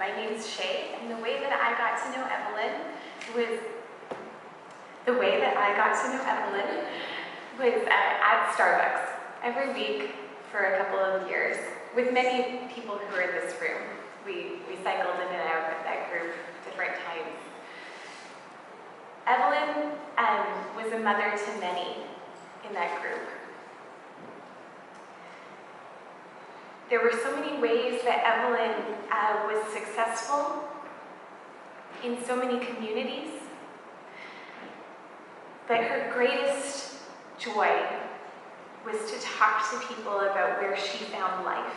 My name's Shay, and the way that I got to know Evelyn was at Starbucks every week for a couple of years with many people who were in this room. We cycled in and out of that group different times. Evelyn was a mother to many in that group. There were so many ways that Evelyn was successful in so many communities, but her greatest joy was to talk to people about where she found life.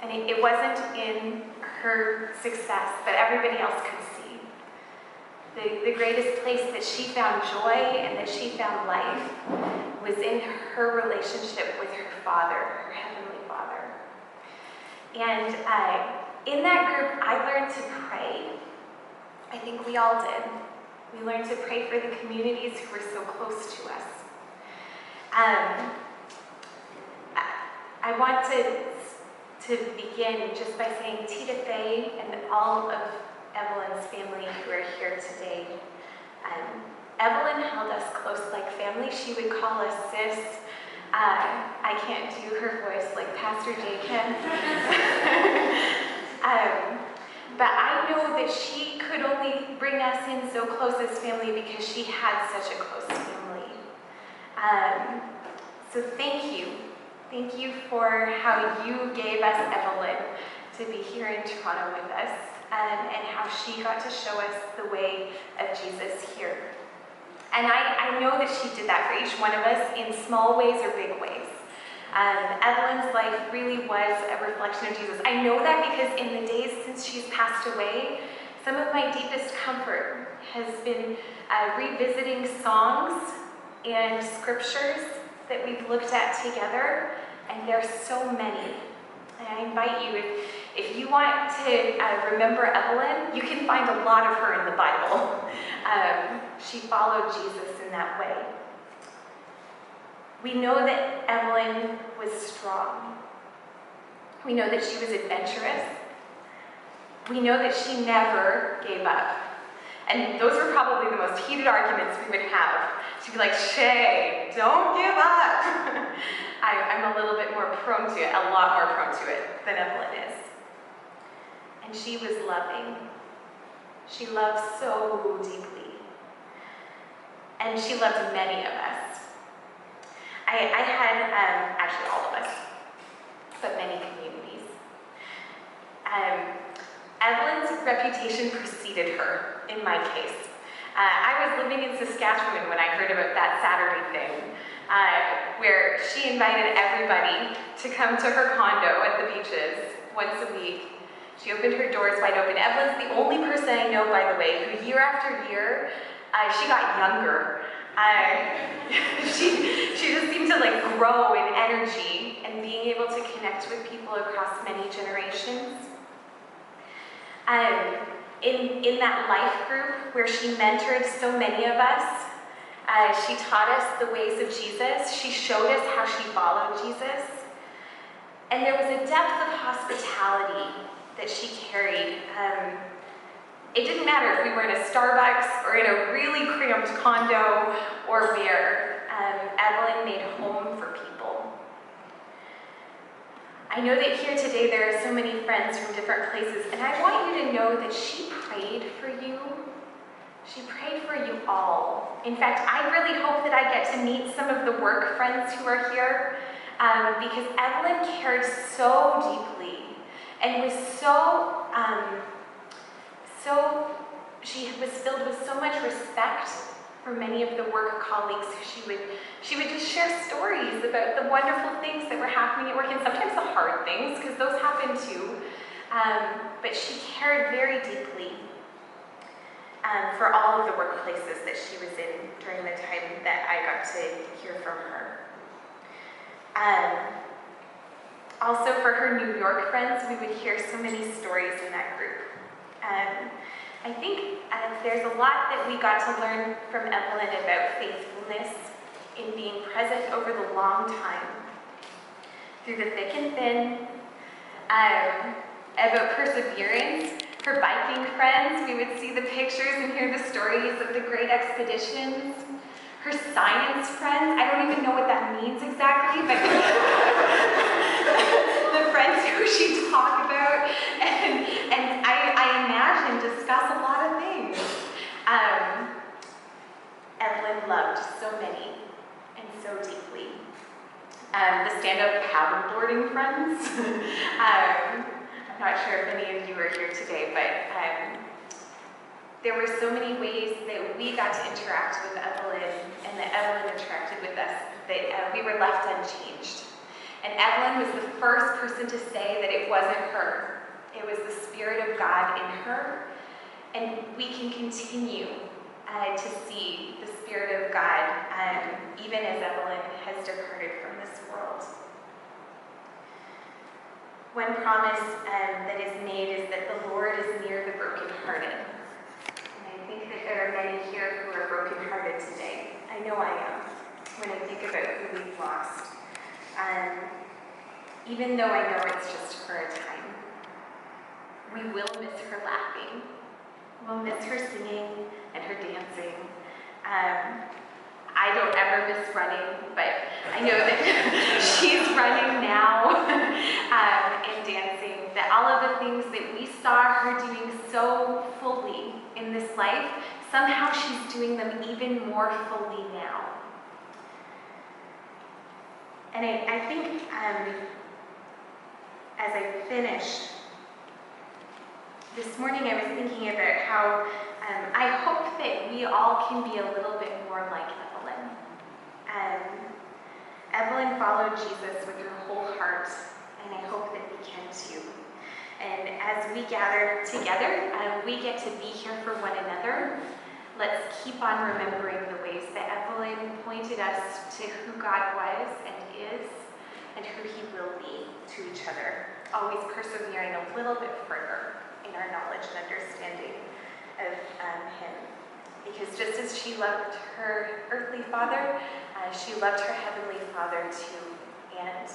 And it wasn't in her success that everybody else could see. The greatest place that she found joy and that she found life was in her relationship with her Father, her Heavenly Father. And in that group, I learned to pray. I think we all did. We learned to pray for the communities who were so close to us. I want to begin just by saying Tita Faye and all of Evelyn's family who are here today. Evelyn held us close like family. She would call us sis. I can't do her voice like Pastor Jay can. But I know that she could only bring us in so close as family because she had such a close family. So thank you. Thank you for how you gave us Evelyn to be here in Toronto with us, and how she got to show us the way of Jesus here. And I know that she did that for each one of us in small ways or big ways. Evelyn's life really was a reflection of Jesus. I know that because in the days since she's passed away, some of my deepest comfort has been revisiting songs and scriptures that we've looked at together, and there's so many. And I invite you, if you want to remember Evelyn, you can find a lot of her in the Bible. She followed Jesus in that way. We know that Evelyn was strong. We know that she was adventurous. We know that she never gave up. And those were probably the most heated arguments we would have. She'd be like, Shay, don't give up. I'm a little bit more prone to it, a lot more prone to it than Evelyn is. And she was loving. She loved so deeply. And she loved many of us. I had, actually all of us, but many communities. Evelyn's reputation preceded her, in my case. I was living in Saskatchewan when I heard about that Saturday thing, where she invited everybody to come to her condo at the beaches once a week. She opened her doors wide open. Evelyn's the only person I know, by the way, who year after year, she got younger. She just seemed to grow in energy and being able to connect with people across many generations. In that life group where she mentored so many of us, she taught us the ways of Jesus. She showed us how she followed Jesus. And there was a depth of hospitality that she carried. It didn't matter if we were in a Starbucks or in a really cramped condo or where. Evelyn made home for people. I know that here today there are so many friends from different places, and I want you to know that she prayed for you. She prayed for you all. In fact, I really hope that I get to meet some of the work friends who are here, because Evelyn cared so deeply and was she was filled with so much respect for many of the work colleagues who she would just share stories about the wonderful things that were happening at work, and sometimes the hard things, because those happen too. But she cared very deeply for all of the workplaces that she was in during the time that I got to hear from her. Also, for her New York friends, we would hear so many stories in that group. I think there's a lot that we got to learn from Evelyn about faithfulness in being present over the long time, through the thick and thin, about perseverance. Her biking friends, we would see the pictures and hear the stories of the great expeditions. Her science friends, I don't even know what that means exactly, but the friends who she'd talk about and I imagine discuss a lot of things. Evelyn loved so many and so deeply. The stand-up paddleboarding friends. I'm not sure if any of you are here today, but there were so many ways that we got to interact with Evelyn and that Evelyn interacted with us that we were left unchanged. And Evelyn was the first person to say that it wasn't her. It was the Spirit of God in her. And we can continue to see the Spirit of God even as Evelyn has departed from this world. One promise that is made is that the Lord is near the brokenhearted. And I think that there are many here who are brokenhearted today. I know I am when I think about who we've lost. Even though I know it's just for a time, we will miss her laughing. We'll miss her singing and her dancing. I don't ever miss running, but I know that she's running now and dancing, that all of the things that we saw her doing so fully in this life, somehow she's doing them even more fully now. And I think as I finish, this morning I was thinking about how I hope that we all can be a little bit more like Evelyn. Evelyn followed Jesus with her whole heart, and I hope that we can too. And as we gather together, we get to be here for one another. Let's keep on remembering the ways that Evelyn pointed us to who God was and is, and who he will be to each other, always persevering a little bit further in our knowledge and understanding of him. Because just as she loved her earthly father, she loved her heavenly Father too. And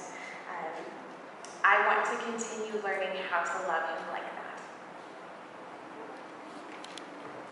I want to continue learning how to love him like that.